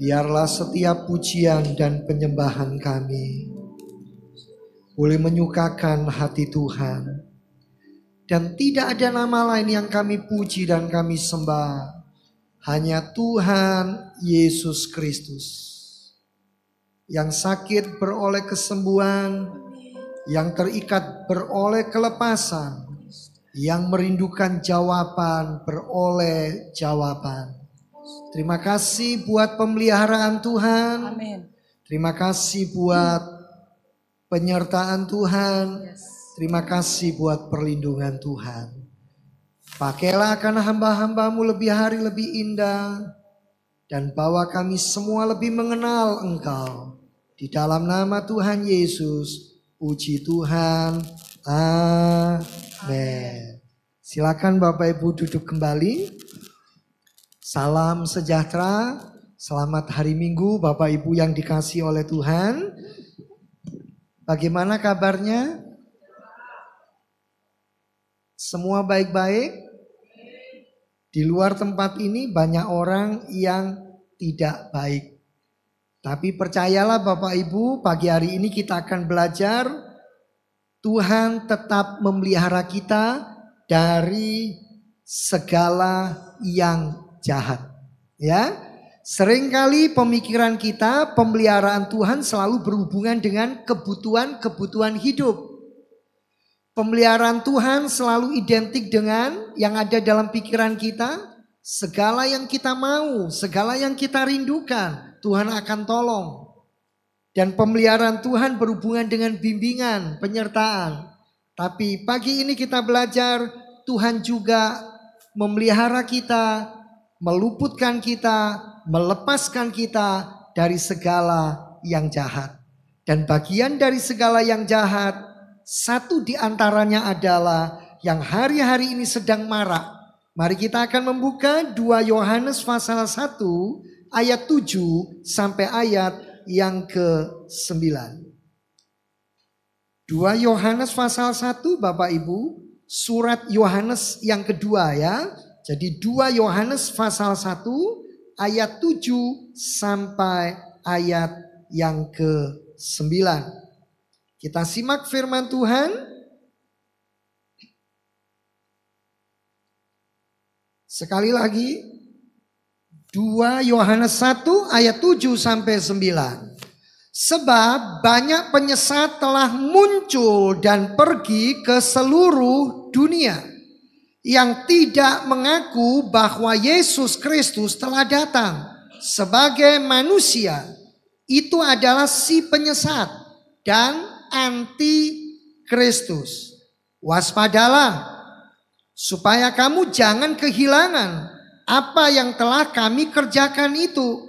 Biarlah setiap pujian dan penyembahan kami boleh menyukakan hati Tuhan. Dan tidak ada nama lain yang kami puji dan kami sembah. Hanya Tuhan Yesus Kristus. Yang sakit beroleh kesembuhan, yang terikat beroleh kelepasan, yang merindukan jawaban beroleh jawaban. Terima kasih buat pemeliharaan Tuhan. Amin. Terima kasih buat penyertaan Tuhan. Terima kasih buat perlindungan Tuhan. Pakailah akan hamba-hambamu lebih hari lebih indah. Dan bawa kami semua lebih mengenal Engkau. Di dalam nama Tuhan Yesus. Puji Tuhan. Amin. Silakan Bapak Ibu duduk kembali. Salam sejahtera. Selamat hari Minggu Bapak Ibu yang dikasihi oleh Tuhan. Bagaimana kabarnya? Semua baik-baik? Di luar tempat ini banyak orang yang tidak baik. Tapi percayalah Bapak Ibu, pagi hari ini kita akan belajar. Tuhan tetap memelihara kita dari segala yang jahat. Ya, seringkali pemikiran kita, pemeliharaan Tuhan selalu berhubungan dengan kebutuhan-kebutuhan hidup. Pemeliharaan Tuhan selalu identik dengan yang ada dalam pikiran kita. Segala yang kita mau, segala yang kita rindukan, Tuhan akan tolong. Dan pemeliharaan Tuhan berhubungan dengan bimbingan, penyertaan. Tapi pagi ini kita belajar Tuhan juga memelihara kita, meluputkan kita, melepaskan kita dari segala yang jahat. Dan bagian dari segala yang jahat, satu di antaranya adalah yang hari-hari ini sedang marak. Mari kita akan membuka 2 Yohanes pasal 1 ayat 7 sampai ayat yang ke-9. 2 Yohanes pasal 1 Bapak Ibu, surat Yohanes yang kedua ya. Jadi 2 Yohanes pasal 1 ayat 7 sampai ayat yang ke-9. Kita simak firman Tuhan. Sekali lagi 2 Yohanes 1 ayat 7 sampai 9. Sebab banyak penyesat telah muncul dan pergi ke seluruh dunia, yang tidak mengaku bahwa Yesus Kristus telah datang sebagai manusia. Itu adalah si penyesat dan anti Kristus. Waspadalah supaya kamu jangan kehilangan apa yang telah kami kerjakan itu,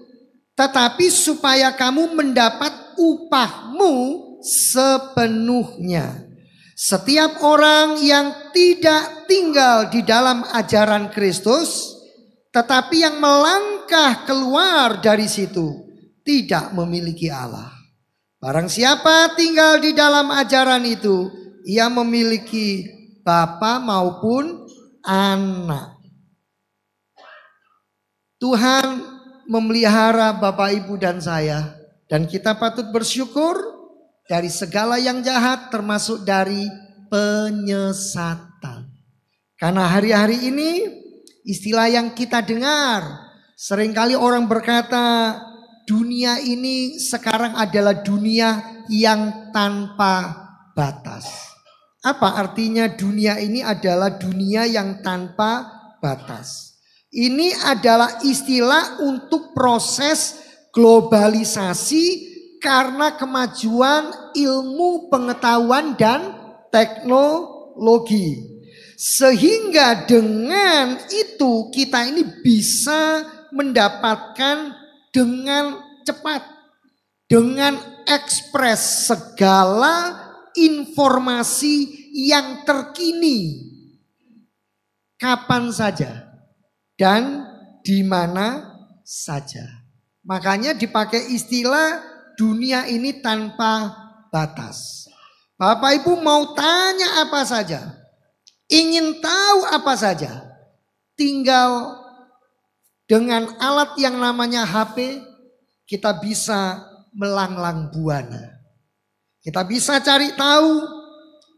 tetapi supaya kamu mendapat upahmu sepenuhnya. Setiap orang yang tidak tinggal di dalam ajaran Kristus, tetapi yang melangkah keluar dari situ, tidak memiliki Allah. Barang siapa tinggal di dalam ajaran itu, ia memiliki Bapa maupun anak. Tuhan memelihara Bapak Ibu dan saya. Dan kita patut bersyukur dari segala yang jahat, termasuk dari penyesatan. Karena hari-hari ini istilah yang kita dengar, seringkali orang berkata dunia ini sekarang adalah dunia yang tanpa batas. Apa artinya dunia ini adalah dunia yang tanpa batas? Ini adalah istilah untuk proses globalisasi karena kemajuan ilmu pengetahuan dan teknologi. Sehingga dengan itu kita ini bisa mendapatkan dengan cepat, dengan ekspres segala informasi yang terkini kapan saja dan di mana saja. Makanya dipakai istilah dunia ini tanpa batas. Bapak Ibu mau tanya apa saja, ingin tahu apa saja, tinggal dengan alat yang namanya HP, kita bisa melanglang buana. Kita bisa cari tahu,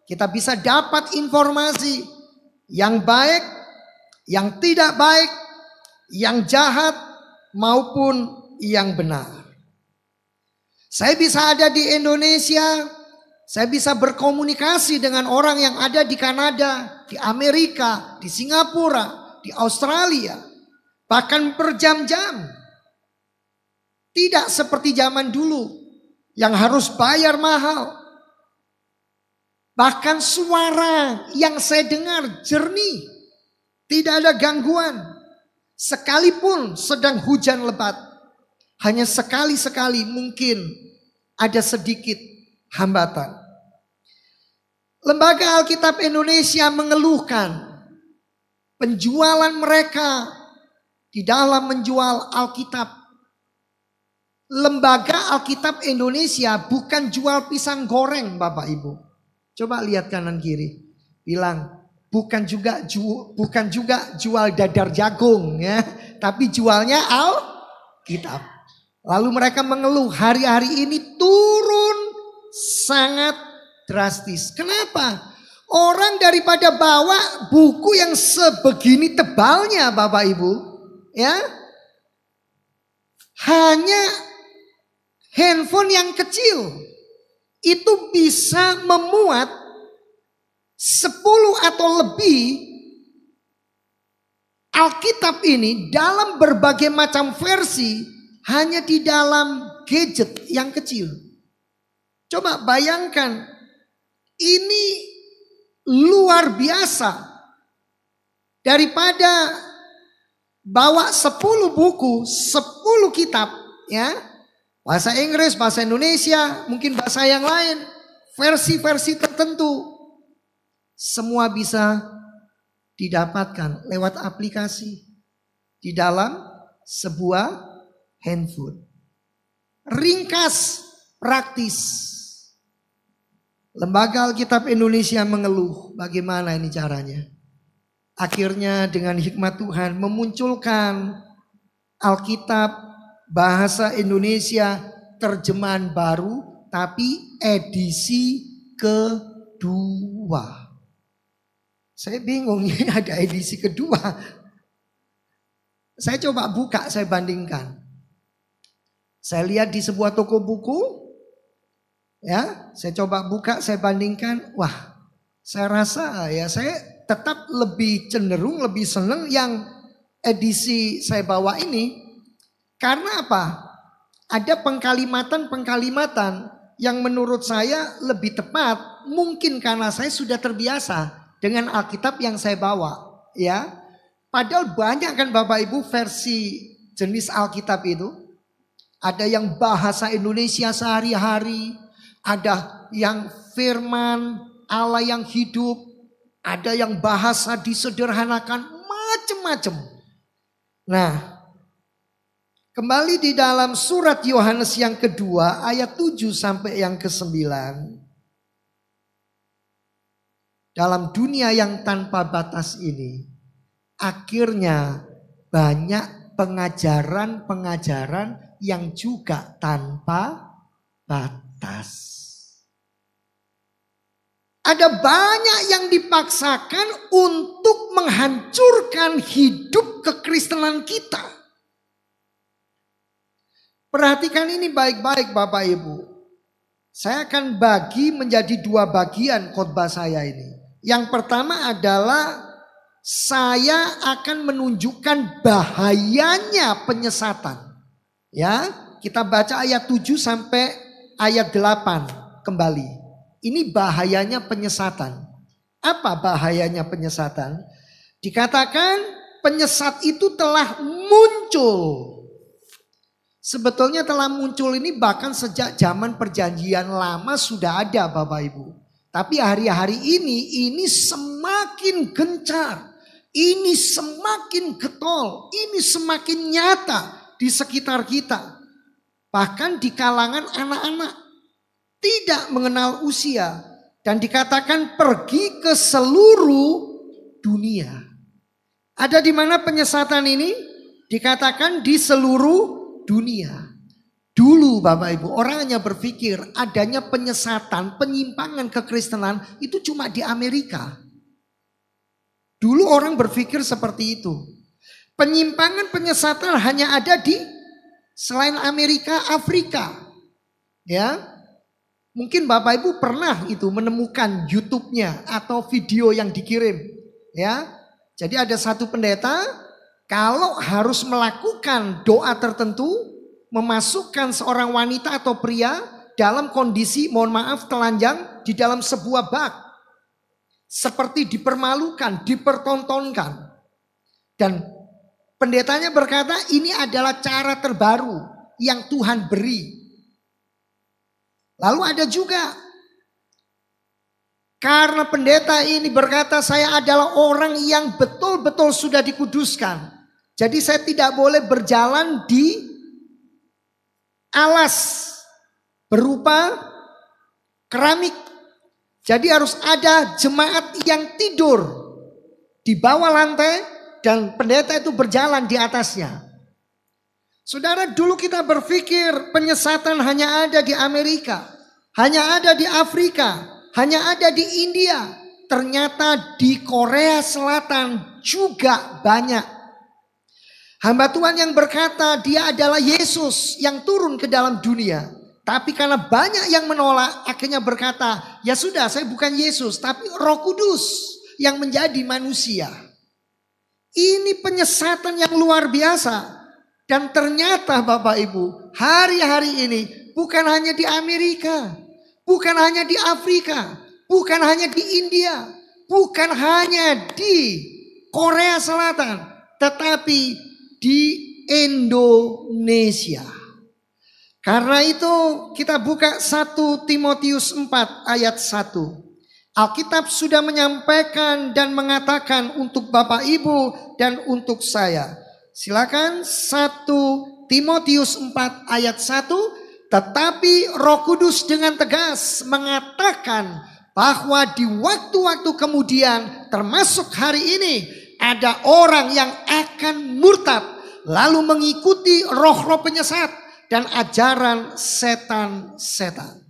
kita bisa dapat informasi yang baik, yang tidak baik, yang jahat maupun yang benar. Saya bisa ada di Indonesia, saya bisa berkomunikasi dengan orang yang ada di Kanada, di Amerika, di Singapura, di Australia, bahkan berjam-jam. Tidak seperti zaman dulu yang harus bayar mahal. Bahkan suara yang saya dengar jernih, tidak ada gangguan. Sekalipun sedang hujan lebat, hanya sekali-sekali mungkin ada sedikit hambatan. Lembaga Alkitab Indonesia mengeluhkan penjualan mereka di dalam menjual Alkitab. Lembaga Alkitab Indonesia bukan jual pisang goreng, Bapak Ibu. Coba lihat kanan kiri. Bilang, bukan juga jual dadar jagung ya, tapi jualnya Alkitab. Lalu mereka mengeluh, hari-hari ini turun sangat drastis. Kenapa? Orang daripada bawa buku yang sebegini tebalnya, Bapak Ibu, ya, hanya handphone yang kecil itu bisa memuat 10 atau lebih Alkitab ini dalam berbagai macam versi hanya di dalam gadget yang kecil. Coba bayangkan, ini luar biasa. Daripada bawa 10 buku, 10 kitab ya. Bahasa Inggris, bahasa Indonesia, mungkin bahasa yang lain, versi-versi tertentu. Semua bisa didapatkan lewat aplikasi di dalam sebuah handphone. Ringkas, praktis. Lembaga Alkitab Indonesia mengeluh, bagaimana ini caranya? Akhirnya dengan hikmat Tuhan memunculkan Alkitab bahasa Indonesia terjemahan baru, tapi edisi kedua. Saya bingung, ini ada edisi kedua. Saya coba buka, saya bandingkan. Saya lihat di sebuah toko buku, ya, saya coba buka, saya bandingkan. Wah, saya rasa ya saya tetap lebih cenderung, lebih senang yang edisi saya bawa ini. Karena apa? Ada pengkalimatan-pengkalimatan yang menurut saya lebih tepat. Mungkin karena saya sudah terbiasa dengan Alkitab yang saya bawa, ya. Padahal banyak kan Bapak Ibu versi jenis Alkitab itu. Ada yang bahasa Indonesia sehari-hari, ada yang firman Allah yang hidup, ada yang bahasa disederhanakan, macam-macam. Nah, kembali di dalam surat Yohanes yang kedua ayat 7 sampai yang ke-9. Dalam dunia yang tanpa batas ini, akhirnya banyak pengajaran-pengajaran yang juga tanpa batas. Ada banyak yang dipaksakan untuk menghancurkan hidup kekristenan kita. Perhatikan ini baik-baik Bapak Ibu. Saya akan bagi menjadi 2 bagian khotbah saya ini. Yang pertama adalah saya akan menunjukkan bahayanya penyesatan. Ya, kita baca ayat 7 sampai ayat 8 kembali. Ini bahayanya penyesatan. Apa bahayanya penyesatan? Dikatakan penyesat itu telah muncul. Sebetulnya telah muncul ini bahkan sejak zaman perjanjian lama sudah ada Bapak Ibu. Tapi hari-hari ini semakin gencar. Ini semakin getol. Ini semakin nyata di sekitar kita. Bahkan di kalangan anak-anak. Tidak mengenal usia. Dan dikatakan pergi ke seluruh dunia. Ada di mana penyesatan ini? Dikatakan di seluruh dunia. Dulu Bapak Ibu, orang hanya berpikir adanya penyesatan, penyimpangan kekristenan itu cuma di Amerika. Dulu orang berpikir seperti itu. Penyimpangan penyesatan hanya ada di selain Amerika, Afrika. Ya. Mungkin Bapak Ibu pernah itu menemukan YouTube-nya atau video yang dikirim. Ya. Jadi ada satu pendeta kalau harus melakukan doa tertentu, memasukkan seorang wanita atau pria dalam kondisi, mohon maaf, telanjang di dalam sebuah bak. Seperti dipermalukan, dipertontonkan. Dan pendetanya berkata ini adalah cara terbaru yang Tuhan beri. Lalu ada juga, karena pendeta ini berkata saya adalah orang yang betul-betul sudah dikuduskan. Jadi saya tidak boleh berjalan di alas berupa keramik. Jadi harus ada jemaat yang tidur di bawah lantai dan pendeta itu berjalan di atasnya. Saudara, dulu kita berpikir penyesatan hanya ada di Amerika, hanya ada di Afrika, hanya ada di India. Ternyata di Korea Selatan juga banyak. Hamba Tuhan yang berkata dia adalah Yesus yang turun ke dalam dunia. Tapi karena banyak yang menolak, akhirnya berkata, ya sudah, saya bukan Yesus, tapi Roh Kudus yang menjadi manusia. Ini penyesatan yang luar biasa. Dan ternyata Bapak Ibu, hari-hari ini bukan hanya di Amerika, bukan hanya di Afrika, bukan hanya di India, bukan hanya di Korea Selatan, tetapi di Indonesia. Karena itu kita buka 1 Timotius 4 ayat 1. Alkitab sudah menyampaikan dan mengatakan untuk Bapak Ibu dan untuk saya. Silakan 1 Timotius 4 ayat 1. Tetapi Roh Kudus dengan tegas mengatakan bahwa di waktu-waktu kemudian termasuk hari ini ada orang yang akan murtad lalu mengikuti roh-roh penyesat dan ajaran setan-setan.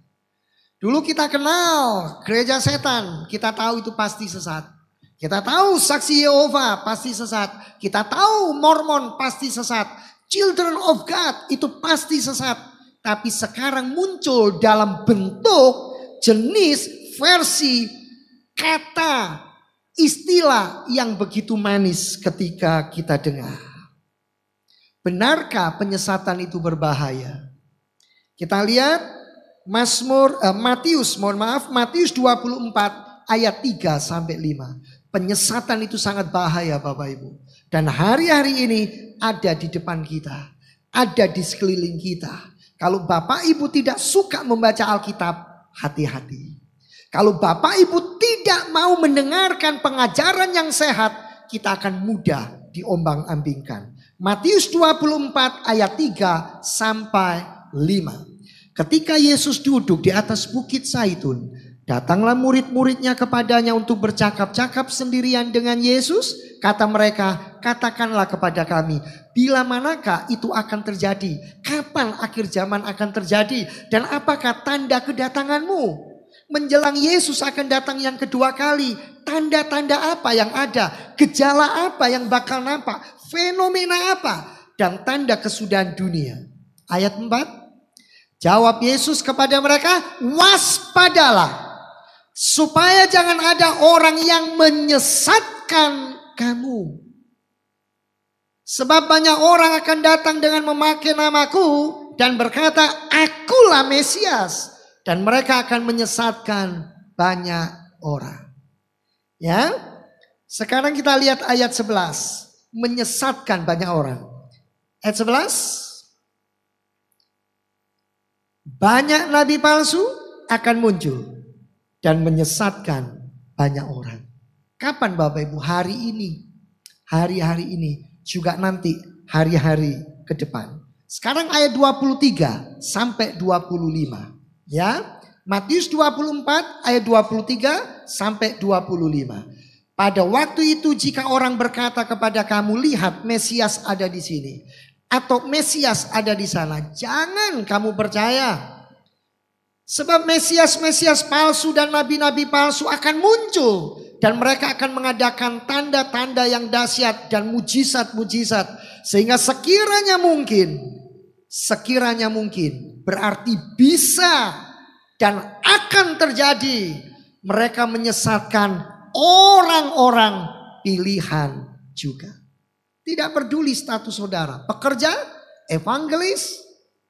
Dulu kita kenal gereja setan, kita tahu itu pasti sesat. Kita tahu saksi Yehova pasti sesat. Kita tahu Mormon pasti sesat. Children of God itu pasti sesat. Tapi sekarang muncul dalam bentuk, jenis, versi, kata, istilah yang begitu manis ketika kita dengar. Benarkah penyesatan itu berbahaya? Kita lihat Matius 24 ayat 3 sampai 5. Penyesatan itu sangat bahaya Bapak Ibu. Dan hari-hari ini ada di depan kita. Ada di sekeliling kita. Kalau Bapak Ibu tidak suka membaca Alkitab, hati-hati. Kalau Bapak Ibu tidak mau mendengarkan pengajaran yang sehat, kita akan mudah diombang-ambingkan. Matius 24 ayat 3 sampai 5. Ketika Yesus duduk di atas bukit Zaitun, datanglah murid-muridnya kepadanya untuk bercakap-cakap sendirian dengan Yesus. Kata mereka, katakanlah kepada kami, bila manakah itu akan terjadi? Kapan akhir zaman akan terjadi? Dan apakah tanda kedatanganmu? Menjelang Yesus akan datang yang kedua kali, tanda-tanda apa yang ada? Gejala apa yang bakal nampak? Fenomena apa? Dan tanda kesudahan dunia. Ayat 4. Jawab Yesus kepada mereka, waspadalah. Supaya jangan ada orang yang menyesatkan kamu. Sebab banyak orang akan datang dengan memakai namaku dan berkata, akulah Mesias. Dan mereka akan menyesatkan banyak orang. Ya. Sekarang kita lihat ayat 11. Menyesatkan banyak orang. Ayat 11. Banyak nabi palsu akan muncul dan menyesatkan banyak orang. Kapan Bapak Ibu? Hari ini. Hari-hari ini. Juga nanti hari-hari ke depan. Sekarang ayat 23 sampai 25. Ya, Matius 24 ayat 23 sampai 25. Pada waktu itu jika orang berkata kepada kamu, lihat Mesias ada di sini. atau Mesias ada di sana. Jangan kamu percaya. Sebab Mesias-Mesias palsu dan nabi-nabi palsu akan muncul. Dan mereka akan mengadakan tanda-tanda yang dahsyat dan mujizat-mujizat. Sehingga sekiranya mungkin berarti bisa dan akan terjadi. Mereka menyesatkan orang-orang pilihan juga. Tidak peduli status saudara. Pekerja, evangelis,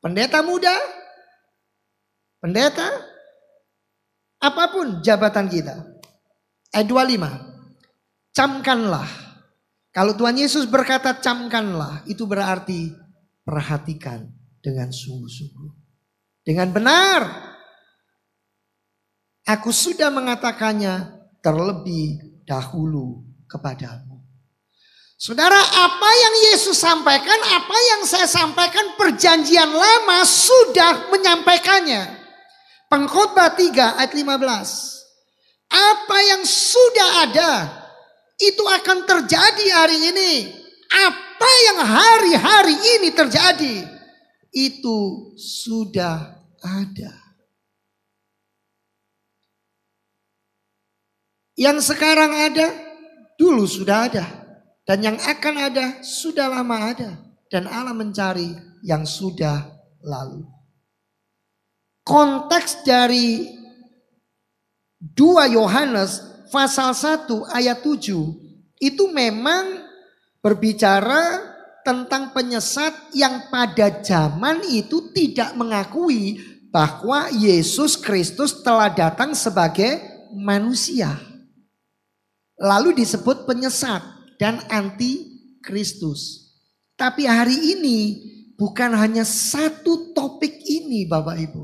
pendeta muda, pendeta, apapun jabatan kita. Ayat 25. Camkanlah. Kalau Tuhan Yesus berkata camkanlah, itu berarti perhatikan dengan sungguh-sungguh. Dengan benar. Aku sudah mengatakannya terlebih dahulu kepadamu. Saudara, apa yang Yesus sampaikan, apa yang saya sampaikan, perjanjian lama sudah menyampaikannya. Pengkhotbah 3 ayat 15. Apa yang sudah ada, itu akan terjadi hari ini. Apa yang hari-hari ini terjadi, itu sudah ada. Yang sekarang ada, dulu sudah ada. Dan yang akan ada, sudah lama ada. Dan Allah mencari yang sudah lalu. Konteks dari 2 Yohanes pasal 1 ayat 7 itu memang berbicara tentang penyesat yang pada zaman itu tidak mengakui bahwa Yesus Kristus telah datang sebagai manusia. Lalu disebut penyesat dan anti Kristus. Tapi hari ini bukan hanya satu topik ini Bapak Ibu.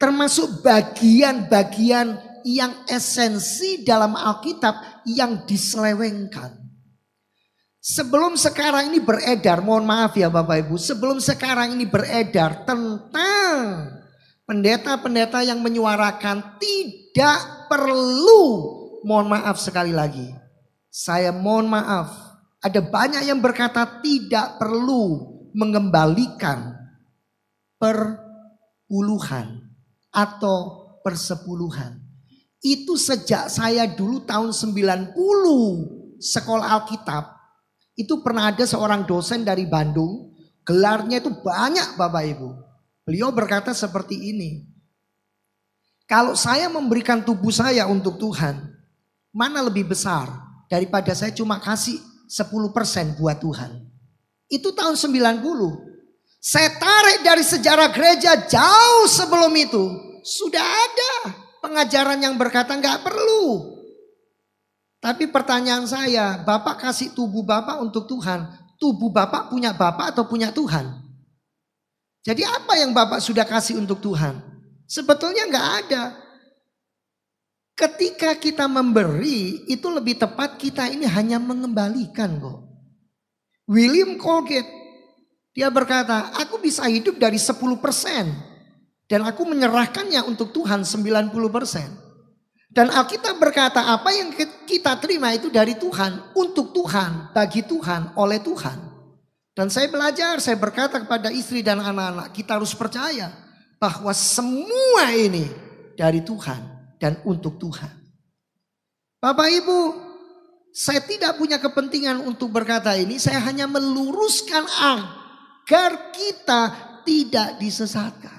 Termasuk bagian-bagian yang esensi dalam Alkitab yang diselewengkan. Sebelum sekarang ini beredar, mohon maaf ya Bapak Ibu. Sebelum sekarang ini beredar tentang pendeta-pendeta yang menyuarakan tidak perlu, mohon maaf sekali lagi. Saya mohon maaf, ada banyak yang berkata tidak perlu mengembalikan perpuluhan atau persepuluhan. Itu sejak saya dulu tahun 90 sekolah Alkitab. Itu pernah ada seorang dosen dari Bandung. Gelarnya itu banyak Bapak Ibu. Beliau berkata seperti ini. Kalau saya memberikan tubuh saya untuk Tuhan, mana lebih besar daripada saya cuma kasih 10% buat Tuhan. Itu tahun 90. Saya tarik dari sejarah gereja jauh sebelum itu. Sudah ada pengajaran yang berkata nggak perlu. Tapi pertanyaan saya, Bapak kasih tubuh Bapak untuk Tuhan. Tubuh Bapak punya Bapak atau punya Tuhan? Jadi apa yang Bapak sudah kasih untuk Tuhan? Sebetulnya nggak ada. Ketika kita memberi, itu lebih tepat kita ini hanya mengembalikan kok. William Colgate, dia berkata, aku bisa hidup dari 10%. Dan aku menyerahkannya untuk Tuhan 90%. Dan Alkitab berkata apa yang kita terima itu dari Tuhan. Untuk Tuhan, bagi Tuhan, oleh Tuhan. Dan saya belajar, saya berkata kepada istri dan anak-anak. Kita harus percaya bahwa semua ini dari Tuhan dan untuk Tuhan. Bapak Ibu, saya tidak punya kepentingan untuk berkata ini. Saya hanya meluruskan agar kita tidak disesatkan.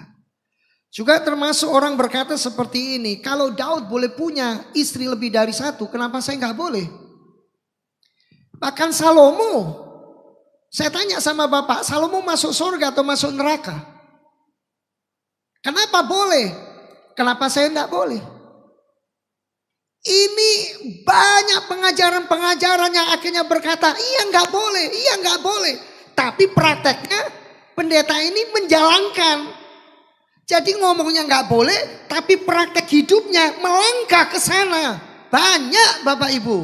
Juga termasuk orang berkata seperti ini. Kalau Daud boleh punya istri lebih dari satu, kenapa saya nggak boleh? Bahkan Salomo. Saya tanya sama Bapak, Salomo masuk surga atau masuk neraka? Kenapa boleh? Kenapa saya nggak boleh? Ini banyak pengajaran-pengajaran yang akhirnya berkata, iya nggak boleh, iya nggak boleh. Tapi prakteknya pendeta ini menjalankan. Jadi ngomongnya nggak boleh, tapi praktek hidupnya melangkah ke sana. Banyak Bapak Ibu.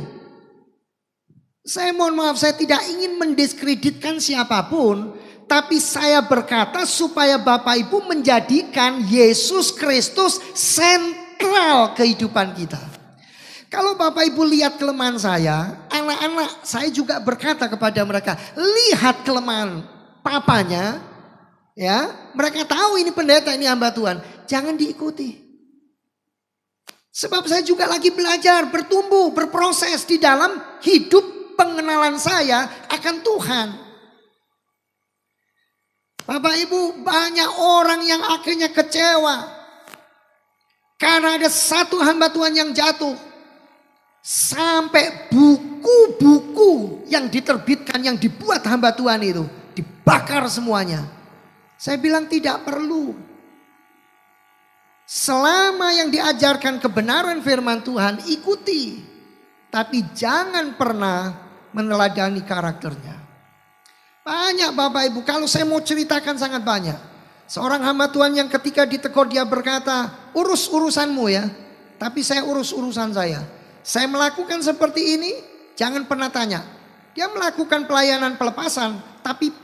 Saya mohon maaf, saya tidak ingin mendiskreditkan siapapun. Tapi saya berkata supaya Bapak Ibu menjadikan Yesus Kristus sentral kehidupan kita. Kalau Bapak Ibu lihat kelemahan saya, anak-anak saya juga berkata kepada mereka, lihat kelemahan papanya, ya, mereka tahu ini pendeta, ini hamba Tuhan, jangan diikuti. Sebab saya juga lagi belajar, bertumbuh, berproses di dalam hidup pengenalan saya akan Tuhan. Bapak Ibu, banyak orang yang akhirnya kecewa karena ada satu hamba Tuhan yang jatuh. Sampai buku-buku yang diterbitkan, yang dibuat hamba Tuhan itu dibakar semuanya. Saya bilang tidak perlu. Selama yang diajarkan kebenaran firman Tuhan, ikuti. Tapi jangan pernah meneladani karakternya. Banyak Bapak Ibu, kalau saya mau ceritakan sangat banyak. Seorang hamba Tuhan yang ketika ditegur dia berkata, urus urusanmu ya. Tapi saya urus urusan saya. Saya melakukan seperti ini, jangan pernah tanya. Dia melakukan pelayanan pelepasan, tapi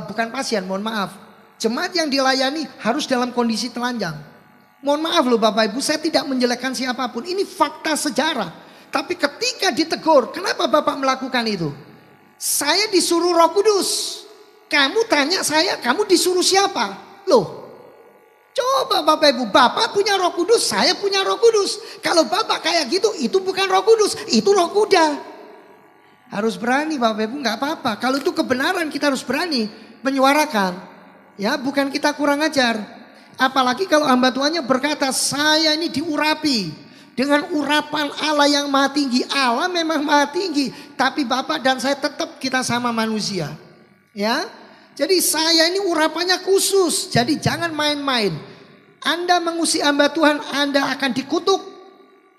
bukan pasien, mohon maaf. Jemaat yang dilayani harus dalam kondisi telanjang. Mohon maaf loh Bapak Ibu, saya tidak menjelekkan siapapun. Ini fakta sejarah. Tapi ketika ditegur, kenapa Bapak melakukan itu? Saya disuruh Roh Kudus. Kamu tanya saya, kamu disuruh siapa? Loh, coba Bapak Ibu, Bapak punya Roh Kudus, saya punya Roh Kudus. Kalau Bapak kayak gitu, itu bukan Roh Kudus, itu roh kuda. Harus berani Bapak Ibu, nggak apa-apa. Kalau itu kebenaran kita harus berani menyuarakan. Ya, bukan kita kurang ajar. Apalagi kalau hamba Tuhannya berkata, saya ini diurapi dengan urapan Allah yang maha tinggi. Allah memang maha tinggi, tapi Bapak dan saya tetap kita sama manusia. Ya, jadi saya ini urapannya khusus. Jadi jangan main-main. Anda mengusik hamba Tuhan, Anda akan dikutuk.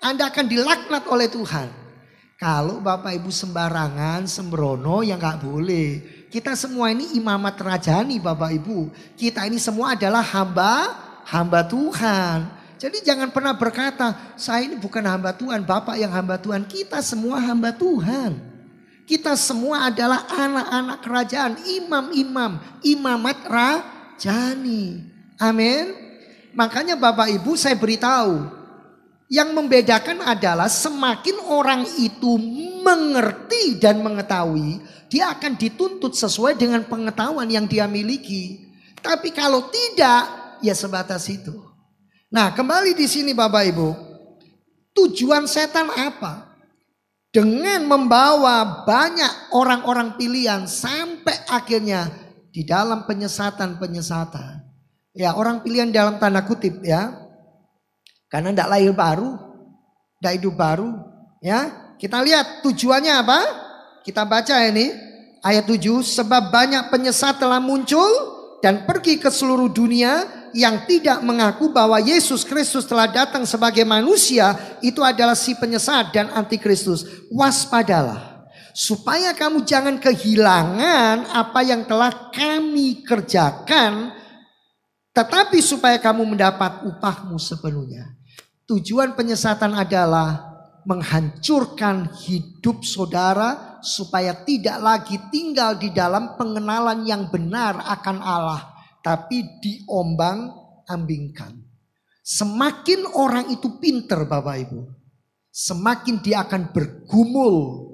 Anda akan dilaknat oleh Tuhan. Kalau Bapak Ibu sembarangan, sembrono, ya nggak boleh. Kita semua ini imamat rajani Bapak Ibu. Kita ini semua adalah hamba Tuhan. Jadi jangan pernah berkata, saya ini bukan hamba Tuhan, Bapak yang hamba Tuhan. Kita semua hamba Tuhan. Kita semua adalah anak-anak kerajaan, imam-imam, imamat rajani. Amin. Makanya Bapak Ibu saya beritahu, yang membedakan adalah semakin orang itu mengerti dan mengetahui, dia akan dituntut sesuai dengan pengetahuan yang dia miliki. Tapi kalau tidak, ya sebatas itu. Nah, kembali di sini Bapak Ibu, tujuan setan apa? Dengan membawa banyak orang-orang pilihan sampai akhirnya di dalam penyesatan-penyesatan. Ya, orang pilihan dalam tanda kutip ya. Karena tidak lahir baru, tidak hidup baru. Ya, kita lihat tujuannya apa? Kita baca ini ayat 7. Sebab banyak penyesat telah muncul dan pergi ke seluruh dunia yang tidak mengaku bahwa Yesus Kristus telah datang sebagai manusia, itu adalah si penyesat dan antikristus. Waspadalah supaya kamu jangan kehilangan apa yang telah kami kerjakan, tetapi supaya kamu mendapat upahmu sepenuhnya. Tujuan penyesatan adalah menghancurkan hidup saudara supaya tidak lagi tinggal di dalam pengenalan yang benar akan Allah, tapi diombang-ambingkan. Semakin orang itu pinter Bapak Ibu, semakin dia akan bergumul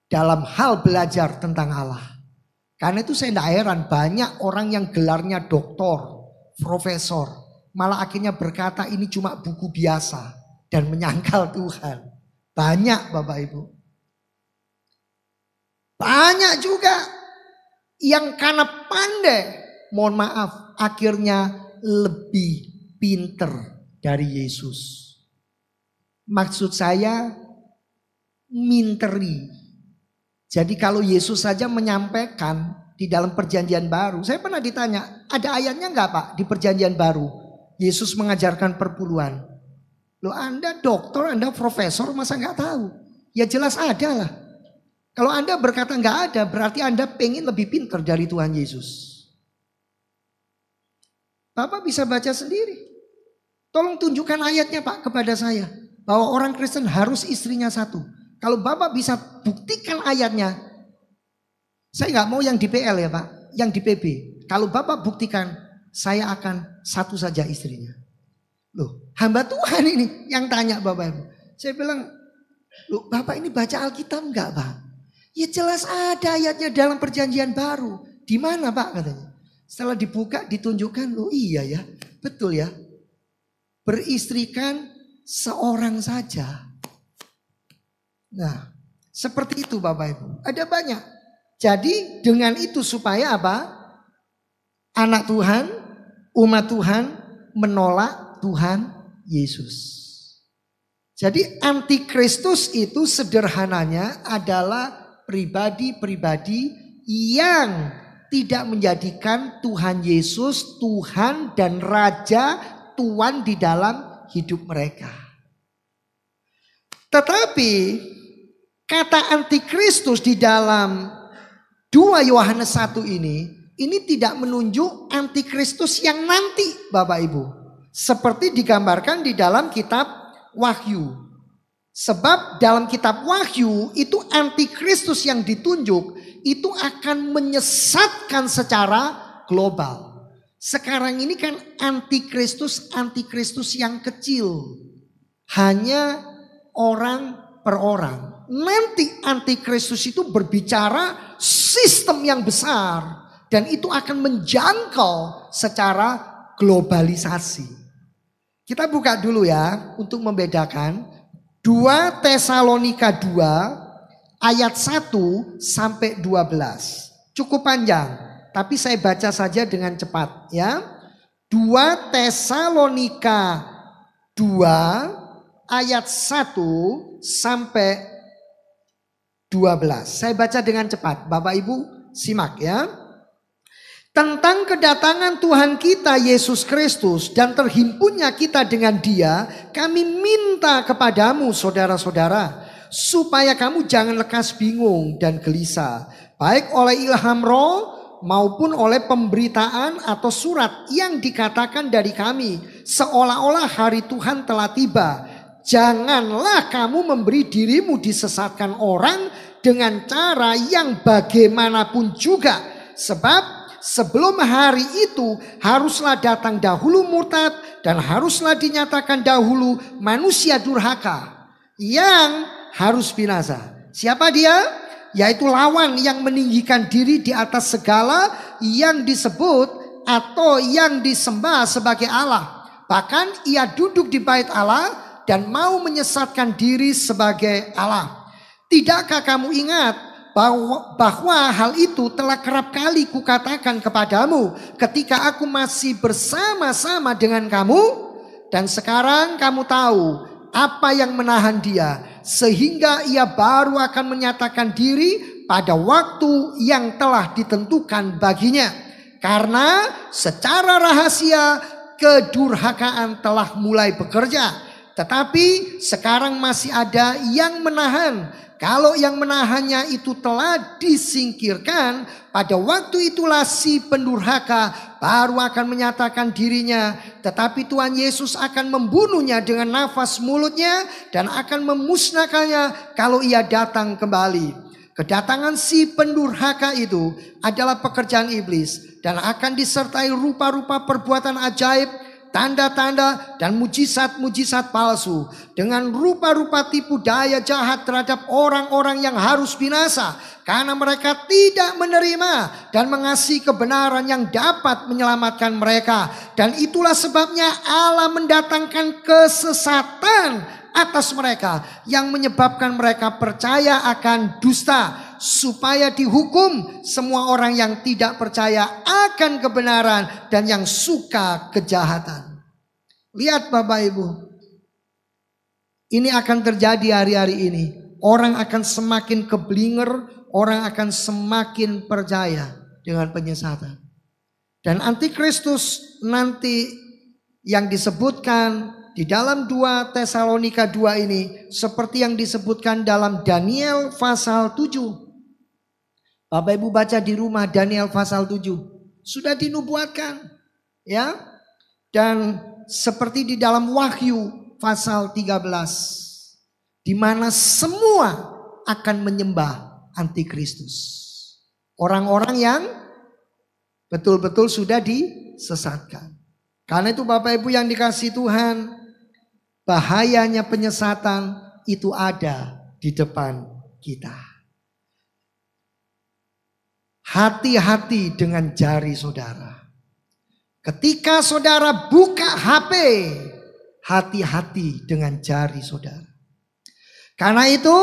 dalam hal belajar tentang Allah. Karena itu saya tidak heran banyak orang yang gelarnya doktor, profesor, malah akhirnya berkata ini cuma buku biasa dan menyangkal Tuhan. Banyak Bapak Ibu. Banyak juga yang karena pandai, mohon maaf, akhirnya lebih pinter dari Yesus. Maksud saya minteri. Jadi kalau Yesus saja menyampaikan di dalam perjanjian baru. Saya pernah ditanya, ada ayatnya enggak Pak di perjanjian baru? Yesus mengajarkan perpuluhan. Loh Anda dokter, Anda profesor, masa enggak tahu? Ya jelas ada lah. Kalau Anda berkata enggak ada, berarti Anda pengen lebih pintar dari Tuhan Yesus. Bapak bisa baca sendiri. Tolong tunjukkan ayatnya Pak kepada saya. Bahwa orang Kristen harus istrinya satu. Kalau Bapak bisa buktikan ayatnya. Saya nggak mau yang di PL ya Pak. Yang di PB. Kalau Bapak buktikan, saya akan satu saja istrinya. Loh, hamba Tuhan ini yang tanya Bapak Ibu. Saya bilang, loh Bapak ini baca Alkitab enggak Pak? Ya jelas ada ayatnya dalam perjanjian baru. Di mana Pak katanya. Setelah dibuka ditunjukkan, loh iya ya, betul ya. Beristrikan seorang saja. Nah, seperti itu Bapak Ibu. Ada banyak. Jadi dengan itu supaya apa? Anak Tuhan, umat Tuhan menolak Tuhan Yesus. Jadi antikristus itu sederhananya adalah pribadi-pribadi yang tidak menjadikan Tuhan Yesus Tuhan dan Raja, Tuan di dalam hidup mereka. Tetapi kata antikristus di dalam 2 Yohanes 1 ini tidak menunjuk antikristus yang nanti Bapak Ibu. Seperti digambarkan di dalam kitab Wahyu. Sebab dalam kitab Wahyu itu antikristus yang ditunjuk itu akan menyesatkan secara global. Sekarang ini kan antikristus yang kecil. Hanya orang per orang. Nanti antikristus itu berbicara sistem yang besar. Dan itu akan menjangkau secara globalisasi. Kita buka dulu ya untuk membedakan 2 Tesalonika 2 ayat 1 sampai 12. Cukup panjang, tapi saya baca saja dengan cepat ya. 2 Tesalonika 2 ayat 1 sampai 12. Saya baca dengan cepat. Bapak Ibu simak ya. Tentang kedatangan Tuhan kita Yesus Kristus dan terhimpunnya kita dengan Dia, kami minta kepadamu saudara-saudara, supaya kamu jangan lekas bingung dan gelisah, baik oleh ilham roh maupun oleh pemberitaan atau surat yang dikatakan dari kami, seolah-olah hari Tuhan telah tiba. Janganlah kamu memberi dirimu disesatkan orang dengan cara yang bagaimanapun juga, sebab sebelum hari itu haruslah datang dahulu murtad dan haruslah dinyatakan dahulu manusia durhaka yang harus binasa. Siapa dia? Yaitu lawan yang meninggikan diri di atas segala yang disebut atau yang disembah sebagai Allah. Bahkan ia duduk di bait Allah dan mau menyesatkan diri sebagai Allah. Tidakkah kamu ingat bahwa hal itu telah kerap kali kukatakan kepadamu ketika aku masih bersama-sama dengan kamu? Dan sekarang kamu tahu apa yang menahan dia, sehingga ia baru akan menyatakan diri pada waktu yang telah ditentukan baginya. Karena secara rahasia kedurhakaan telah mulai bekerja, tetapi sekarang masih ada yang menahan. Kalau yang menahannya itu telah disingkirkan, pada waktu itulah si pendurhaka baru akan menyatakan dirinya. Tetapi Tuhan Yesus akan membunuhnya dengan nafas mulutnya dan akan memusnahkannya kalau ia datang kembali. Kedatangan si pendurhaka itu adalah pekerjaan iblis dan akan disertai rupa-rupa perbuatan ajaib, tanda-tanda dan mujizat-mujizat palsu dengan rupa-rupa tipu daya jahat terhadap orang-orang yang harus binasa karena mereka tidak menerima dan mengasihi kebenaran yang dapat menyelamatkan mereka. Dan itulah sebabnya Allah mendatangkan kesesatan atas mereka yang menyebabkan mereka percaya akan dusta, supaya dihukum semua orang yang tidak percaya akan kebenaran dan yang suka kejahatan. Lihat Bapak Ibu, ini akan terjadi hari-hari ini. Orang akan semakin keblinger, orang akan semakin percaya dengan penyesatan. Dan antikristus nanti yang disebutkan di dalam 2 Tesalonika 2 ini seperti yang disebutkan dalam Daniel pasal 7. Bapak Ibu baca di rumah Daniel pasal 7. Sudah dinubuatkan. Ya. Dan seperti di dalam Wahyu pasal 13. Di mana semua akan menyembah antikristus. Orang-orang yang betul-betul sudah disesatkan. Karena itu Bapak Ibu yang dikasihi Tuhan, bahayanya penyesatan itu ada di depan kita. hati-hati dengan jari saudara. Ketika saudara buka HP, hati-hati dengan jari saudara. Karena itu,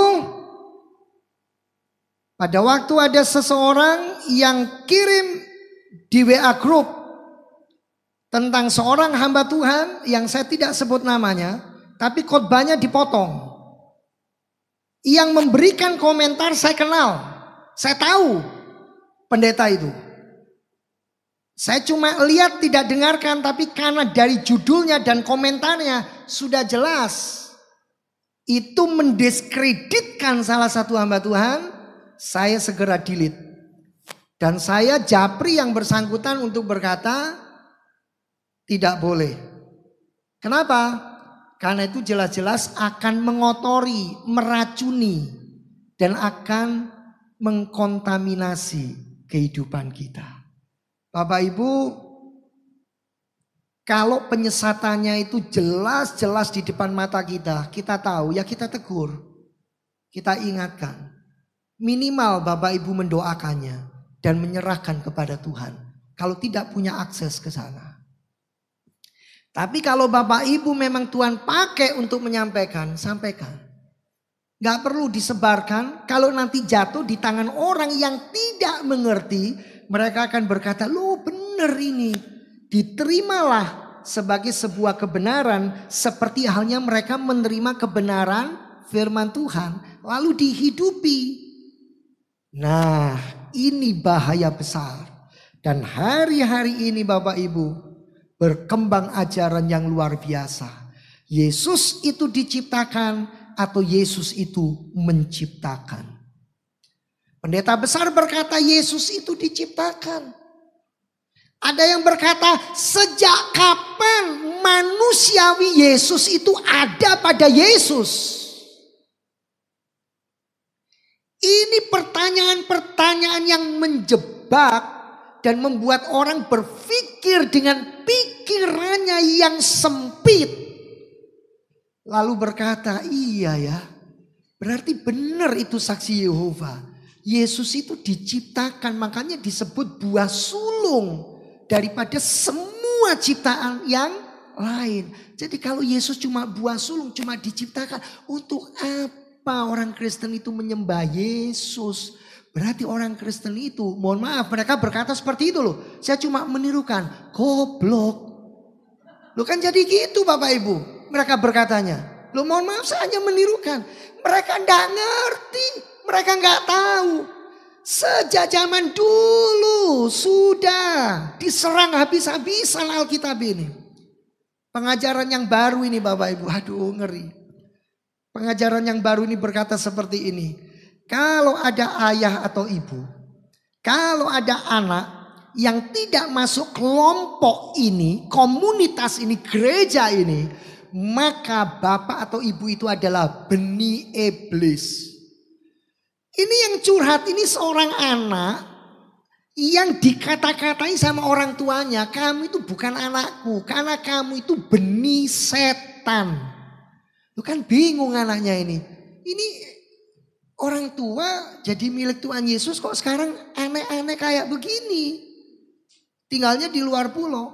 pada waktu ada seseorang yang kirim di WA group tentang seorang hamba Tuhan yang saya tidak sebut namanya, tapi khotbahnya dipotong. Yang memberikan komentar saya kenal, saya tahu pendeta itu. Saya cuma lihat tidak dengarkan, tapi karena dari judulnya dan komentarnya sudah jelas. Itu mendiskreditkan salah satu hamba Tuhan, saya segera delete. Dan saya japri yang bersangkutan untuk berkata, tidak boleh. Kenapa? Karena itu jelas-jelas akan mengotori, meracuni, dan akan mengkontaminasi kehidupan kita. Bapak Ibu, kalau penyesatannya itu jelas-jelas di depan mata kita tahu, ya kita tegur, kita ingatkan. Minimal Bapak Ibu mendoakannya dan menyerahkan kepada Tuhan. Kalau tidak punya akses ke sana. Tapi kalau Bapak Ibu memang Tuhan pakai untuk menyampaikan, sampaikan. Gak perlu disebarkan. Kalau nanti jatuh di tangan orang yang tidak mengerti, mereka akan berkata, loh benar ini. Diterimalah sebagai sebuah kebenaran seperti halnya mereka menerima kebenaran firman Tuhan. Lalu dihidupi. Nah, ini bahaya besar. Dan hari-hari ini Bapak Ibu, berkembang ajaran yang luar biasa. Yesus itu diciptakan atau Yesus itu menciptakan. Pendeta besar berkata Yesus itu diciptakan. Ada yang berkata sejak kapan manusiawi Yesus itu ada pada Yesus? Ini pertanyaan-pertanyaan yang menjebak dan membuat orang berpikir dengan pikirannya yang sempit. Lalu berkata, iya ya, berarti benar itu saksi Yehova. Yesus itu diciptakan, makanya disebut buah sulung daripada semua ciptaan yang lain. Jadi kalau Yesus cuma buah sulung, cuma diciptakan, untuk apa orang Kristen itu menyembah Yesus? Berarti orang Kristen itu, mohon maaf, mereka berkata seperti itu loh. Saya cuma menirukan, goblok. Loh kan jadi gitu Bapak Ibu. Mereka berkatanya. Loh mohon maaf, saya hanya menirukan. Mereka enggak ngerti, mereka enggak tahu. Sejak zaman dulu sudah diserang habis-habisan Alkitab ini. Pengajaran yang baru ini Bapak Ibu, aduh ngeri. Pengajaran yang baru ini berkata seperti ini. Kalau ada ayah atau ibu, kalau ada anak yang tidak masuk kelompok ini, komunitas ini, gereja ini, maka bapak atau ibu itu adalah benih iblis. Ini yang curhat, ini seorang anak yang dikata-katai sama orang tuanya, kamu itu bukan anakku, karena kamu itu benih setan. Lu kan bingung anaknya ini. Ini orang tua jadi milik Tuhan Yesus kok sekarang aneh-aneh kayak begini. Tinggalnya di luar pulau.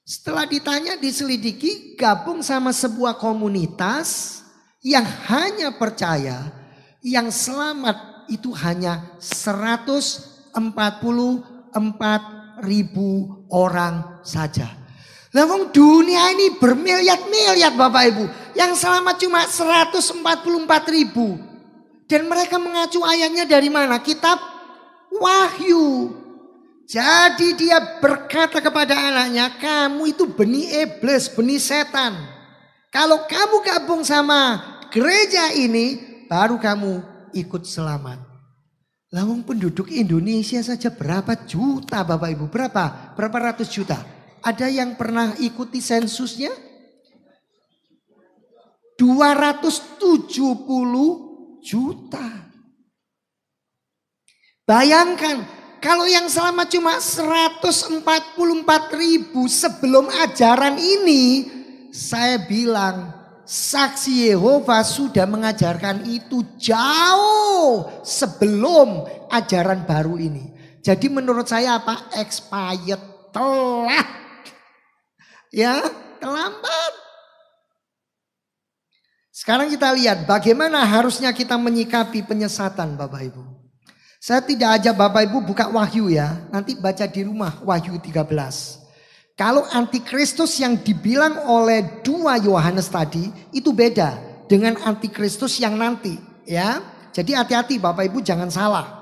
Setelah ditanya diselidiki gabung sama sebuah komunitas yang hanya percaya yang selamat itu hanya 144.000 orang saja. Lah wong dunia ini bermiliar-miliar Bapak Ibu. Yang selamat cuma 144.000. Dan mereka mengacu ayatnya dari mana? Kitab Wahyu. Jadi dia berkata kepada anaknya, kamu itu benih iblis, benih setan. Kalau kamu gabung sama gereja ini, baru kamu ikut selamat. Lawang penduduk Indonesia saja berapa juta Bapak Ibu? Berapa? Berapa ratus juta? Ada yang pernah ikuti sensusnya? 270 juta. Bayangkan kalau yang selamat cuma 144.000 sebelum ajaran ini, saya bilang saksi Yehova sudah mengajarkan itu jauh sebelum ajaran baru ini. Jadi menurut saya apa? Expired, telat. Ya, terlambat. Sekarang kita lihat bagaimana harusnya kita menyikapi penyesatan Bapak Ibu. Saya tidak ajak Bapak Ibu buka Wahyu ya. Nanti baca di rumah Wahyu 13. Kalau antikristus yang dibilang oleh 2 Yohanes tadi itu beda dengan antikristus yang nanti ya. Jadi hati-hati Bapak Ibu jangan salah.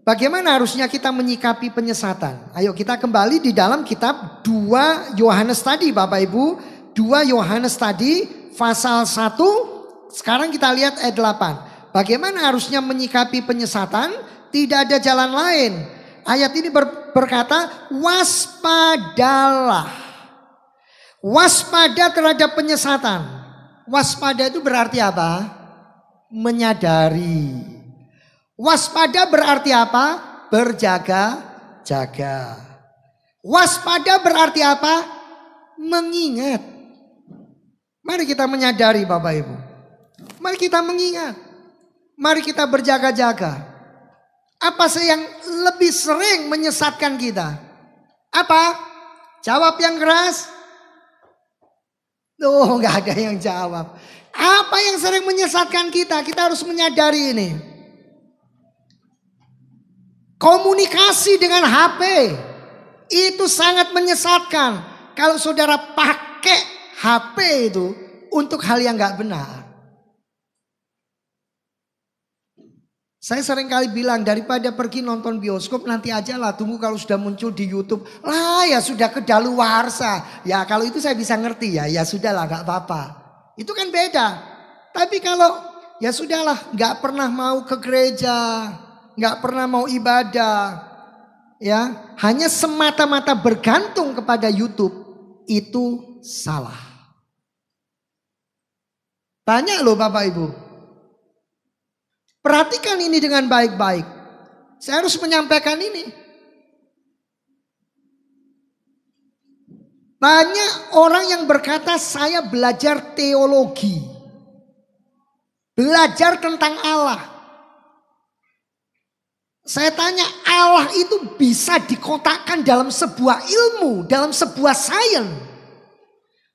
Bagaimana harusnya kita menyikapi penyesatan? Ayo kita kembali di dalam kitab 2 Yohanes tadi Bapak Ibu. 2 Yohanes tadi pasal 1. Sekarang kita lihat ayat 8. Bagaimana harusnya menyikapi penyesatan? Tidak ada jalan lain. Ayat ini berkata waspadalah. Waspada terhadap penyesatan. Waspada itu berarti apa? Menyadari. Waspada berarti apa? Berjaga-jaga. Waspada berarti apa? Mengingat. Mari kita menyadari Bapak Ibu. Mari kita mengingat. Mari kita berjaga-jaga. Apa sih yang lebih sering menyesatkan kita? Apa? Jawab yang keras. Tuh gak ada yang jawab. Apa yang sering menyesatkan kita? Kita harus menyadari ini. Komunikasi dengan HP itu sangat menyesatkan. Kalau saudara pakai HP itu untuk hal yang gak benar. Saya sering kali bilang daripada pergi nonton bioskop nanti aja lah, tunggu kalau sudah muncul di YouTube. Lah ya sudah kedaluarsa. Ya kalau itu saya bisa ngerti ya sudahlah gak apa-apa. Itu kan beda. Tapi kalau ya sudahlah gak pernah mau ke gereja, gak pernah mau ibadah, ya hanya semata-mata bergantung kepada YouTube, itu salah. Banyak loh Bapak Ibu. Perhatikan ini dengan baik-baik. Saya harus menyampaikan ini. Banyak orang yang berkata saya belajar teologi. Belajar tentang Allah. Saya tanya, Allah itu bisa dikotakkan dalam sebuah ilmu, dalam sebuah sains.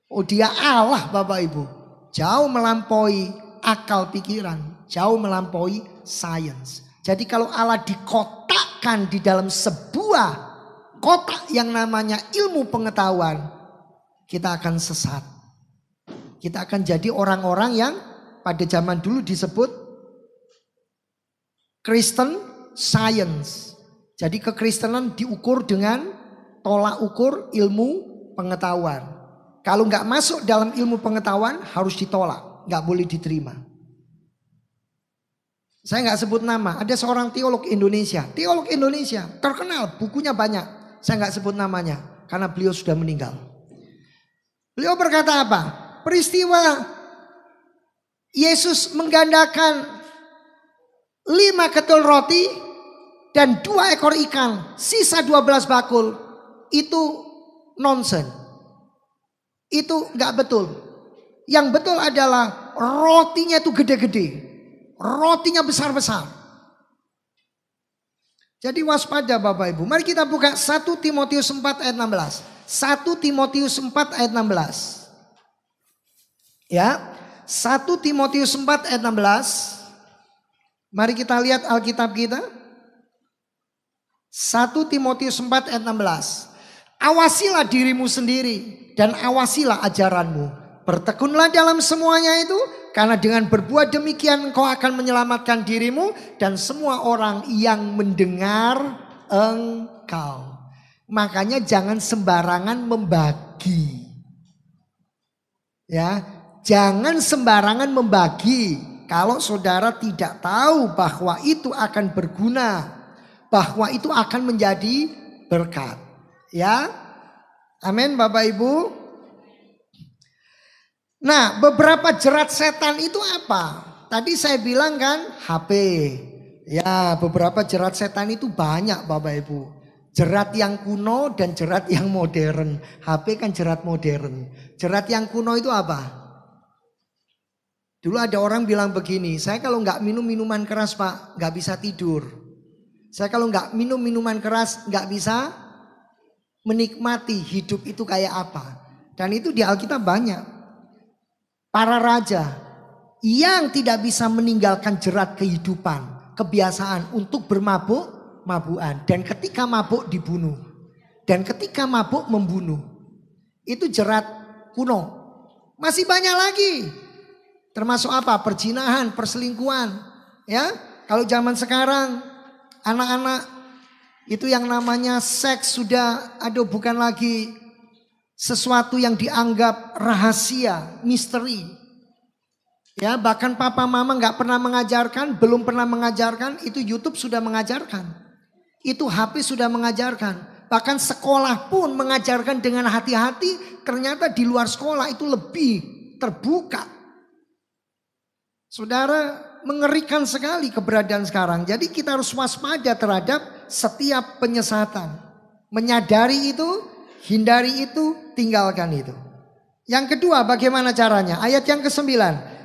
Oh dia Allah Bapak Ibu. Jauh melampaui akal pikiran. Jauh melampaui sains. Jadi kalau Allah dikotakkan di dalam sebuah kotak yang namanya ilmu pengetahuan, kita akan sesat. Kita akan jadi orang-orang yang pada zaman dulu disebut Kristen Science. Jadi kekristenan diukur dengan tolak ukur ilmu pengetahuan. Kalau nggak masuk dalam ilmu pengetahuan harus ditolak, nggak boleh diterima. Saya nggak sebut nama, ada seorang teolog Indonesia terkenal, bukunya banyak. Saya nggak sebut namanya karena beliau sudah meninggal. Beliau berkata apa? Peristiwa Yesus menggandakan 5 ketul roti dan 2 ekor ikan, sisa 12 bakul, itu nonsen. Itu nggak betul. Yang betul adalah rotinya itu gede-gede. Rotinya besar-besar. Jadi waspada Bapak Ibu. Mari kita buka 1 Timotius 4 ayat 16. 1 Timotius 4 ayat 16. Ya. 1 Timotius 4 ayat 16. Mari kita lihat Alkitab kita. 1 Timotius 4 ayat 16. Awasilah dirimu sendiri dan awasilah ajaranmu. Bertekunlah dalam semuanya itu. Karena dengan berbuat demikian engkau akan menyelamatkan dirimu dan semua orang yang mendengar engkau. Makanya jangan sembarangan membagi. Ya, jangan sembarangan membagi. Kalau saudara tidak tahu bahwa itu akan berguna, bahwa itu akan menjadi berkat. Ya. Amin Bapak Ibu. Nah, beberapa jerat setan itu apa? Tadi saya bilang kan HP. Ya, beberapa jerat setan itu banyak Bapak Ibu. Jerat yang kuno dan jerat yang modern. HP kan jerat modern. Jerat yang kuno itu apa? Dulu ada orang bilang begini, saya kalau nggak minum minuman keras Pak, nggak bisa tidur. Saya kalau nggak minum minuman keras nggak bisa menikmati hidup itu kayak apa. Dan itu di Alkitab banyak. Para raja yang tidak bisa meninggalkan jerat kehidupan, kebiasaan untuk bermabuk-mabukan. Dan ketika mabuk dibunuh. Dan ketika mabuk membunuh. Itu jerat kuno. Masih banyak lagi. Termasuk apa? Perzinahan, perselingkuhan. Ya, kalau zaman sekarang anak-anak itu yang namanya seks sudah bukan lagi sesuatu yang dianggap rahasia, misteri. Ya, bahkan papa mama nggak pernah mengajarkan, belum pernah mengajarkan, itu YouTube sudah mengajarkan. Itu HP sudah mengajarkan. Bahkan sekolah pun mengajarkan dengan hati-hati, ternyata di luar sekolah itu lebih terbuka. Saudara, mengerikan sekali keberadaan sekarang. Jadi kita harus waspada terhadap setiap penyesatan. Menyadari itu, hindari itu, tinggalkan itu. Yang kedua, bagaimana caranya? Ayat yang ke-9.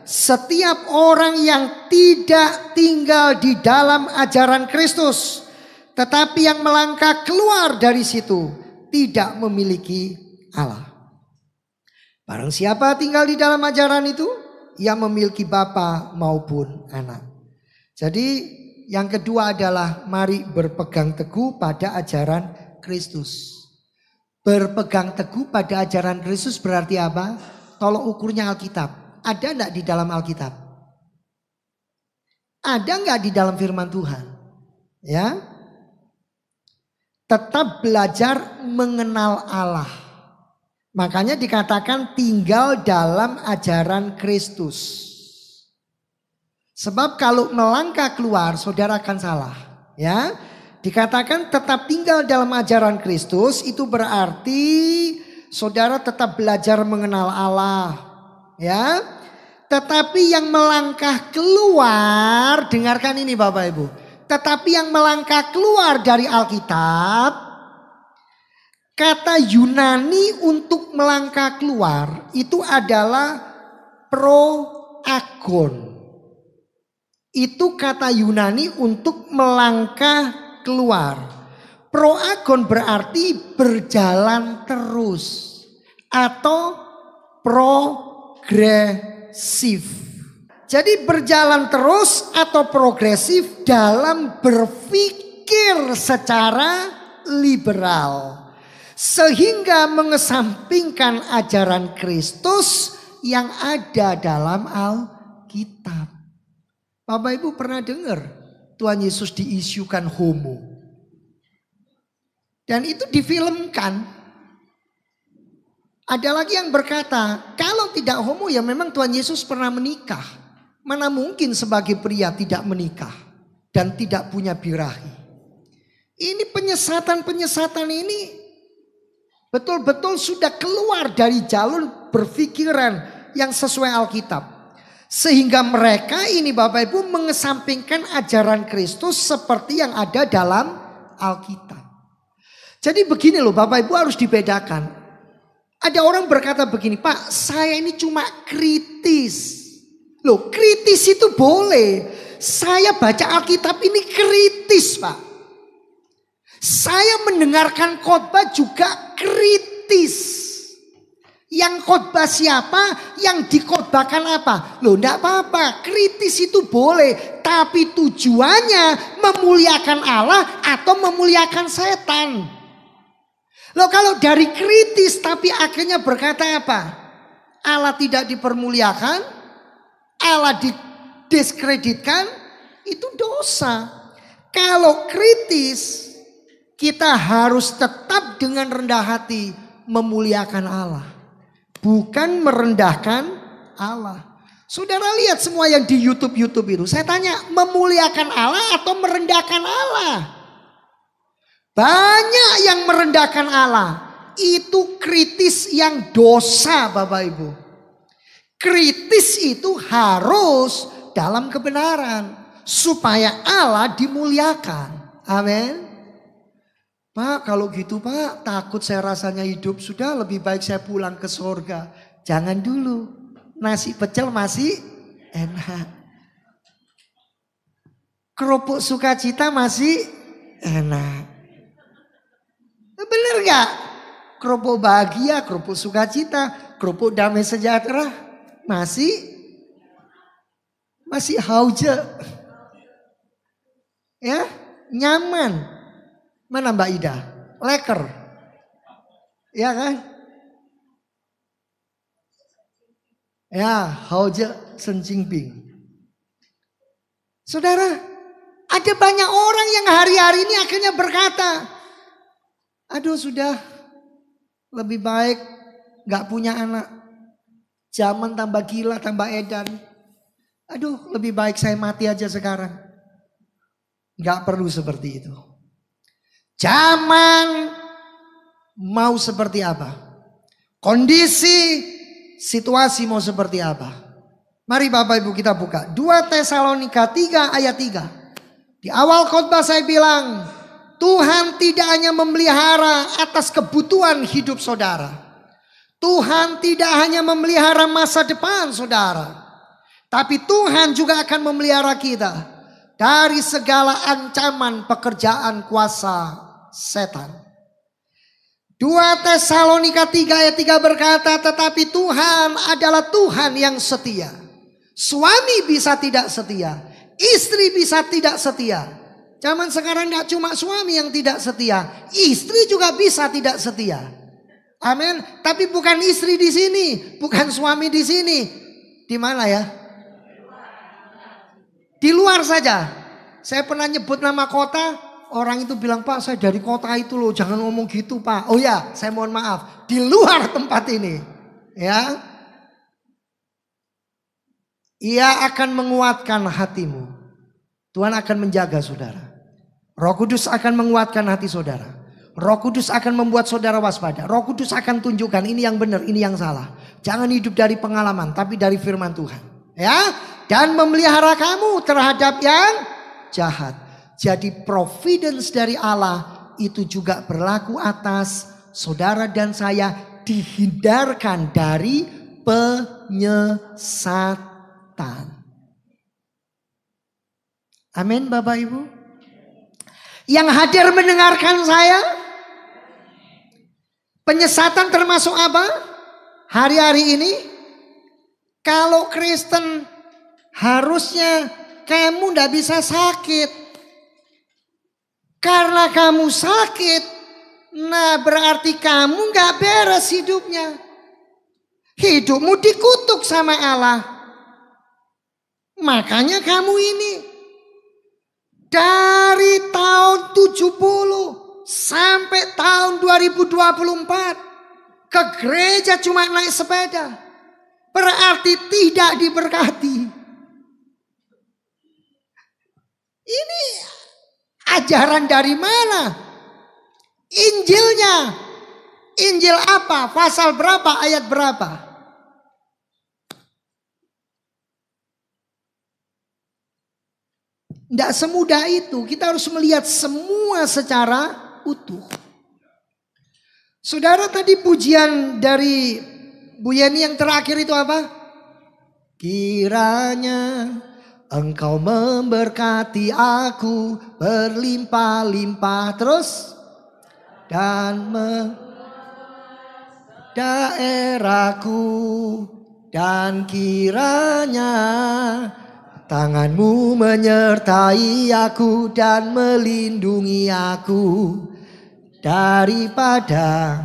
Setiap orang yang tidak tinggal di dalam ajaran Kristus, tetapi yang melangkah keluar dari situ, tidak memiliki Allah. Barang siapa tinggal di dalam ajaran itu, ia memiliki bapa maupun anak. Jadi yang kedua adalah mari berpegang teguh pada ajaran Kristus. Berpegang teguh pada ajaran Kristus berarti apa? Tolok ukurnya Alkitab. Ada enggak di dalam Alkitab? Ada enggak di dalam firman Tuhan? Ya. Tetap belajar mengenal Allah. Makanya dikatakan tinggal dalam ajaran Kristus. Sebab kalau melangkah keluar saudara akan salah. Ya, dikatakan tetap tinggal dalam ajaran Kristus itu berarti saudara tetap belajar mengenal Allah. Ya, tetapi yang melangkah keluar, dengarkan ini Bapak Ibu. Tetapi yang melangkah keluar dari Alkitab, kata Yunani untuk melangkah keluar itu adalah proagon. Itu kata Yunani untuk melangkah keluar. Proagon berarti berjalan terus atau progresif. Jadi berjalan terus atau progresif dalam berpikir secara liberal. Sehingga mengesampingkan ajaran Kristus yang ada dalam Alkitab. Bapak Ibu pernah dengar Tuhan Yesus diisukan homo. Dan itu difilmkan. Ada lagi yang berkata, kalau tidak homo ya memang Tuhan Yesus pernah menikah. Mana mungkin sebagai pria tidak menikah dan tidak punya birahi. Ini penyesatan-penyesatan ini betul-betul sudah keluar dari jalur berpikiran yang sesuai Alkitab. Sehingga mereka ini Bapak Ibu mengesampingkan ajaran Kristus seperti yang ada dalam Alkitab. Jadi begini loh Bapak Ibu harus dibedakan. Ada orang berkata begini, Pak saya ini cuma kritis. Loh kritis itu boleh. Saya baca Alkitab ini kritis Pak. Saya mendengarkan khotbah juga kritis. Yang khotbah siapa? Yang dikhotbahkan apa? Loh enggak apa-apa. Kritis itu boleh. Tapi tujuannya memuliakan Allah atau memuliakan setan. Loh kalau dari kritis tapi akhirnya berkata apa? Allah tidak dipermuliakan. Allah didiskreditkan. Itu dosa. Kalau kritis kita harus tetap dengan rendah hati memuliakan Allah. Bukan merendahkan Allah. Saudara lihat semua yang di YouTube itu. Saya tanya, memuliakan Allah atau merendahkan Allah? Banyak yang merendahkan Allah. Itu kritis yang dosa Bapak Ibu. Kritis itu harus dalam kebenaran. Supaya Allah dimuliakan. Amin. Pak kalau gitu Pak takut saya rasanya hidup. Sudah lebih baik saya pulang ke surga. Jangan dulu. Nasi pecel masih enak. Kerupuk sukacita masih Enak. Bener gak? Kerupuk bahagia, kerupuk sukacita, kerupuk damai sejahtera. Masih hauje. Ya, nyaman. Mana Mbak Ida? Leker. Ya kan? Ya, hauje senjingbing. Saudara, ada banyak orang yang hari-hari ini akhirnya berkata, aduh sudah lebih baik gak punya anak. Zaman tambah gila, tambah edan. Aduh lebih baik saya mati aja sekarang. Gak perlu seperti itu. Zaman mau seperti apa? Kondisi, situasi mau seperti apa? Mari Bapak Ibu kita buka 2 Tesalonika 3 ayat 3. Di awal khotbah saya bilang, Tuhan tidak hanya memelihara atas kebutuhan hidup saudara. Tuhan tidak hanya memelihara masa depan saudara. Tapi Tuhan juga akan memelihara kita dari segala ancaman pekerjaan kuasa setan. 2 Tesalonika 3 ayat 3 berkata, tetapi Tuhan adalah Tuhan yang setia. Suami bisa tidak setia, istri bisa tidak setia. Zaman sekarang tidak cuma suami yang tidak setia, istri juga bisa tidak setia. Amin. Tapi bukan istri di sini, bukan suami di sini. Di mana ya? Di luar saja. Saya pernah nyebut nama kota, orang itu bilang, Pak saya dari kota itu loh, jangan ngomong gitu Pak. Oh ya, saya mohon maaf, di luar tempat ini. Ya. Ia akan menguatkan hatimu. Tuhan akan menjaga saudara. Roh Kudus akan menguatkan hati saudara. Roh Kudus akan membuat saudara waspada. Roh Kudus akan tunjukkan ini yang benar, ini yang salah. Jangan hidup dari pengalaman, tapi dari firman Tuhan. Ya, dan memelihara kamu terhadap yang jahat. Jadi providence dari Allah itu juga berlaku atas saudara dan saya, dihindarkan dari penyesatan. Amin Bapak Ibu. Yang hadir mendengarkan saya, penyesatan termasuk apa? Hari-hari ini kalau Kristen harusnya kamu tidak bisa sakit. Karena kamu sakit, nah berarti kamu gak beres hidupnya. Hidupmu dikutuk sama Allah. Makanya kamu ini dari tahun 70 sampai tahun 2024 ke gereja cuma naik sepeda. Berarti tidak diberkati. Ini ajaran dari mana? Injilnya. Injil apa? Pasal berapa? Ayat berapa? Tidak semudah itu. Kita harus melihat semua secara utuh. Saudara, tadi pujian dari Bu Yeni yang terakhir itu apa? Kiranya Engkau memberkati aku berlimpah-limpah terus. Dan daerahku. Dan kiranya Tangan-Mu menyertai aku dan melindungi aku daripada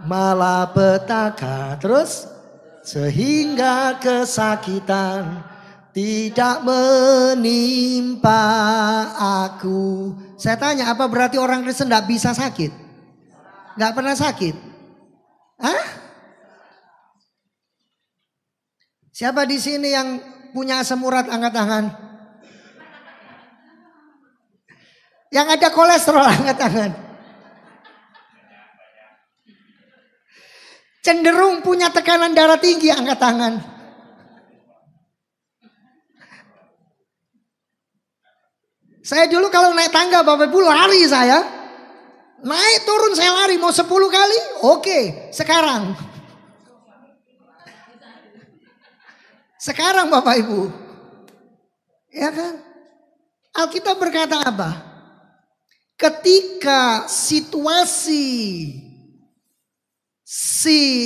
malapetaka. Terus, sehingga kesakitan tidak menimpa aku. Saya tanya, apa berarti orang Kristen tidak bisa sakit? Nggak pernah sakit? Hah? Siapa di sini yang punya asam urat, angkat tangan. Yang ada kolesterol, angkat tangan. Cenderung punya tekanan darah tinggi, angkat tangan. Saya dulu kalau naik tangga Bapak Ibu lari saya. Naik turun saya lari, mau 10 kali? Oke, sekarang. Sekarang Bapak Ibu, ya kan? Alkitab berkata apa? Ketika situasi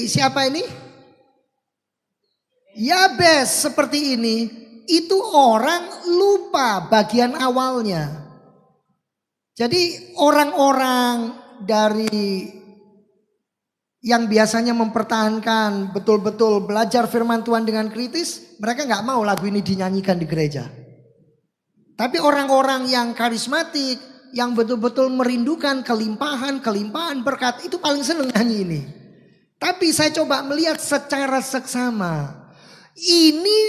siapa ini? Yabes seperti ini, itu orang lupa bagian awalnya. Jadi orang-orang dari yang biasanya mempertahankan betul-betul belajar firman Tuhan dengan kritis, mereka nggak mau lagu ini dinyanyikan di gereja. Tapi orang-orang yang karismatik, yang betul-betul merindukan kelimpahan berkat, itu paling seneng nyanyi ini. Tapi saya coba melihat secara seksama. Ini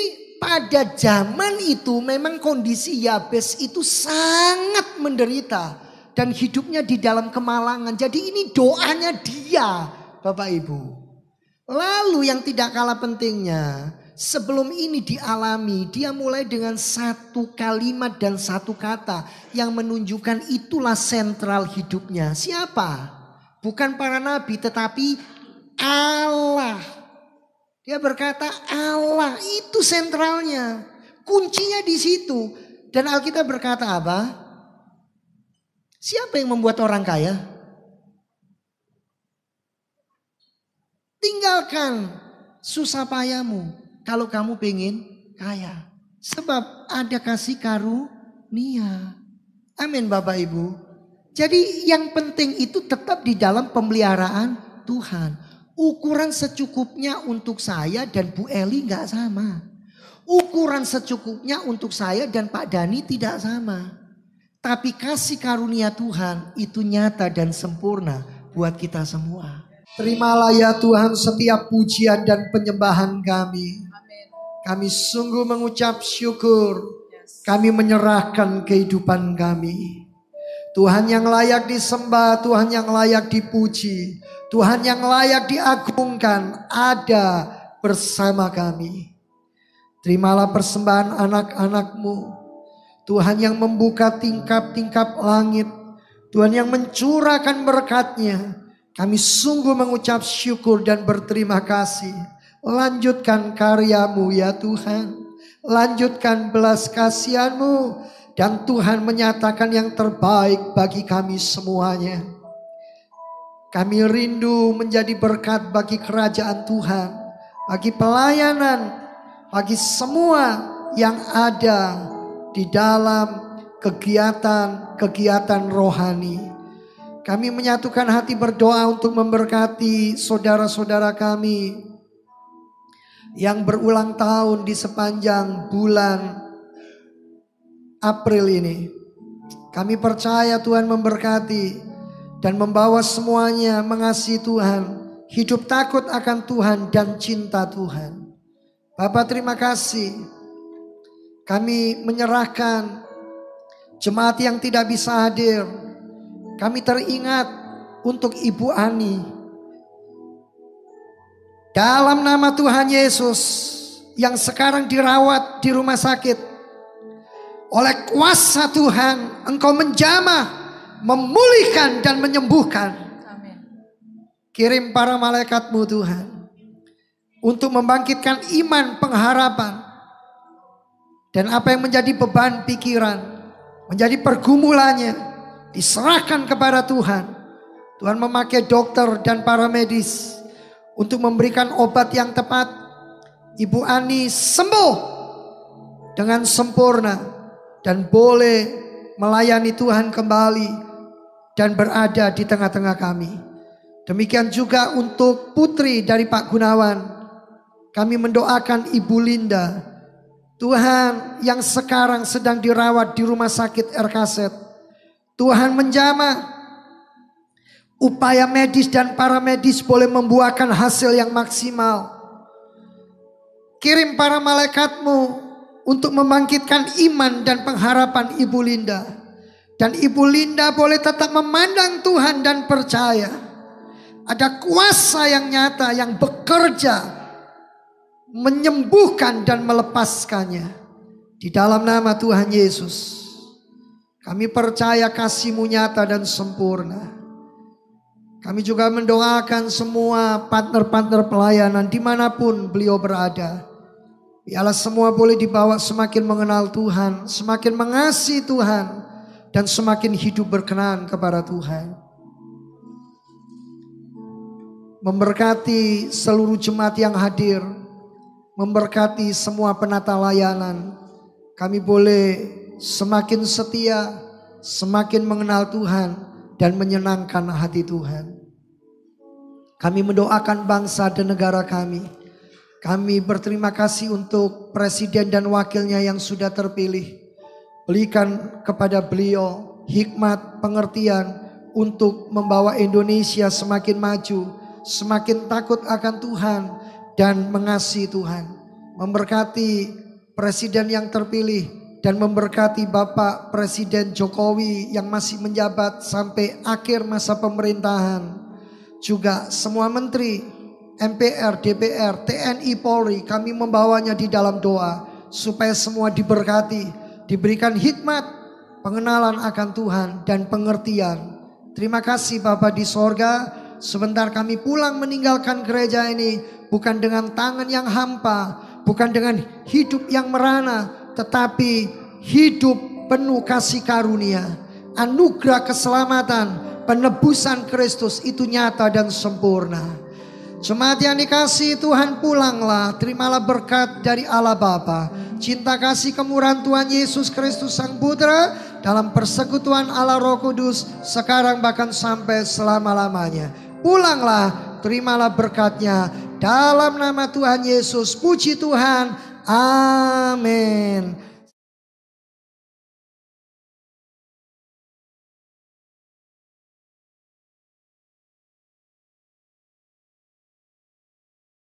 pada zaman itu memang kondisi Yabes itu sangat menderita. Dan hidupnya di dalam kemalangan. Jadi ini doanya dia, Bapak Ibu. Lalu yang tidak kalah pentingnya, sebelum ini dialami, dia mulai dengan satu kalimat dan satu kata yang menunjukkan itulah sentral hidupnya. Siapa? Bukan para nabi tetapi Allah. Dia berkata Allah itu sentralnya. Kuncinya di situ. Dan Alkitab berkata apa? Siapa yang membuat orang kaya? Tinggalkan susah payahmu kalau kamu pengen kaya. Sebab ada kasih karunia. Amin Bapak Ibu. Jadi yang penting itu tetap di dalam pemeliharaan Tuhan. Ukuran secukupnya untuk saya dan Bu Eli gak sama. Ukuran secukupnya untuk saya dan Pak Dani tidak sama. Tapi kasih karunia Tuhan itu nyata dan sempurna buat kita semua. Terimalah ya Tuhan setiap pujian dan penyembahan kami. Kami sungguh mengucap syukur. Kami menyerahkan kehidupan kami. Tuhan yang layak disembah, Tuhan yang layak dipuji, Tuhan yang layak diagungkan ada bersama kami. Terimalah persembahan anak-anak-Mu. Tuhan yang membuka tingkap-tingkap langit. Tuhan yang mencurahkan berkat-Nya. Kami sungguh mengucap syukur dan berterima kasih. Lanjutkan karya-Mu ya Tuhan. Lanjutkan belas kasihan-Mu. Dan Tuhan menyatakan yang terbaik bagi kami semuanya. Kami rindu menjadi berkat bagi kerajaan Tuhan. Bagi pelayanan. Bagi semua yang ada di dalam kegiatan-kegiatan rohani. Kami menyatukan hati berdoa untuk memberkati saudara-saudara kami. Yang berulang tahun di sepanjang bulan April ini. Kami percaya Tuhan memberkati dan membawa semuanya mengasihi Tuhan, hidup takut akan Tuhan dan cinta Tuhan. Bapak terima kasih. Kami menyerahkan jemaat yang tidak bisa hadir. Kami teringat untuk Ibu Ani. Dalam nama Tuhan Yesus yang sekarang dirawat di rumah sakit. Oleh kuasa Tuhan, Engkau menjamah, memulihkan dan menyembuhkan. Amin. Kirim para malaikat-Mu Tuhan. Untuk membangkitkan iman pengharapan. Dan apa yang menjadi beban pikiran. Menjadi pergumulannya. Diserahkan kepada Tuhan. Tuhan memakai dokter dan para medis. Untuk memberikan obat yang tepat. Ibu Ani sembuh. Dengan sempurna. Dan boleh melayani Tuhan kembali dan berada di tengah-tengah kami. Demikian juga untuk putri dari Pak Gunawan. Kami mendoakan Ibu Linda. Tuhan yang sekarang sedang dirawat di rumah sakit RKZ. Tuhan menjamah. Upaya medis dan paramedis boleh membuahkan hasil yang maksimal. Kirim para malaikat-Mu untuk membangkitkan iman dan pengharapan Ibu Linda. Dan Ibu Linda boleh tetap memandang Tuhan dan percaya. Ada kuasa yang nyata yang bekerja. Menyembuhkan dan melepaskannya. Di dalam nama Tuhan Yesus. Kami percaya kasih-Mu nyata dan sempurna. Kami juga mendoakan semua partner-partner pelayanan dimanapun beliau berada. Biarlah semua boleh dibawa semakin mengenal Tuhan, semakin mengasihi Tuhan. dan semakin hidup berkenan kepada Tuhan. Memberkati seluruh jemaat yang hadir, memberkati semua penata layanan. Kami boleh semakin setia, semakin mengenal Tuhan dan menyenangkan hati Tuhan. Kami mendoakan bangsa dan negara kami. Kami berterima kasih untuk presiden dan wakilnya yang sudah terpilih. Berikan kepada beliau hikmat, pengertian untuk membawa Indonesia semakin maju, semakin takut akan Tuhan dan mengasihi Tuhan. Memberkati presiden yang terpilih dan memberkati Bapak Presiden Jokowi yang masih menjabat sampai akhir masa pemerintahan. Juga semua menteri, MPR, DPR, TNI, Polri, kami membawanya di dalam doa supaya semua diberkati, diberikan hikmat, pengenalan akan Tuhan dan pengertian. Terima kasih Bapa di sorga. Sebentar kami pulang meninggalkan gereja ini bukan dengan tangan yang hampa, bukan dengan hidup yang merana, tetapi hidup penuh kasih karunia, anugerah keselamatan, penebusan Kristus itu nyata dan sempurna. Jemaat yang dikasihi Tuhan, pulanglah, terimalah berkat dari Allah Bapa, cinta kasih kemurahan Tuhan Yesus Kristus Sang Putra, dalam persekutuan Allah Roh Kudus, sekarang bahkan sampai selama-lamanya. Pulanglah, terimalah berkatnya, dalam nama Tuhan Yesus, puji Tuhan, amin.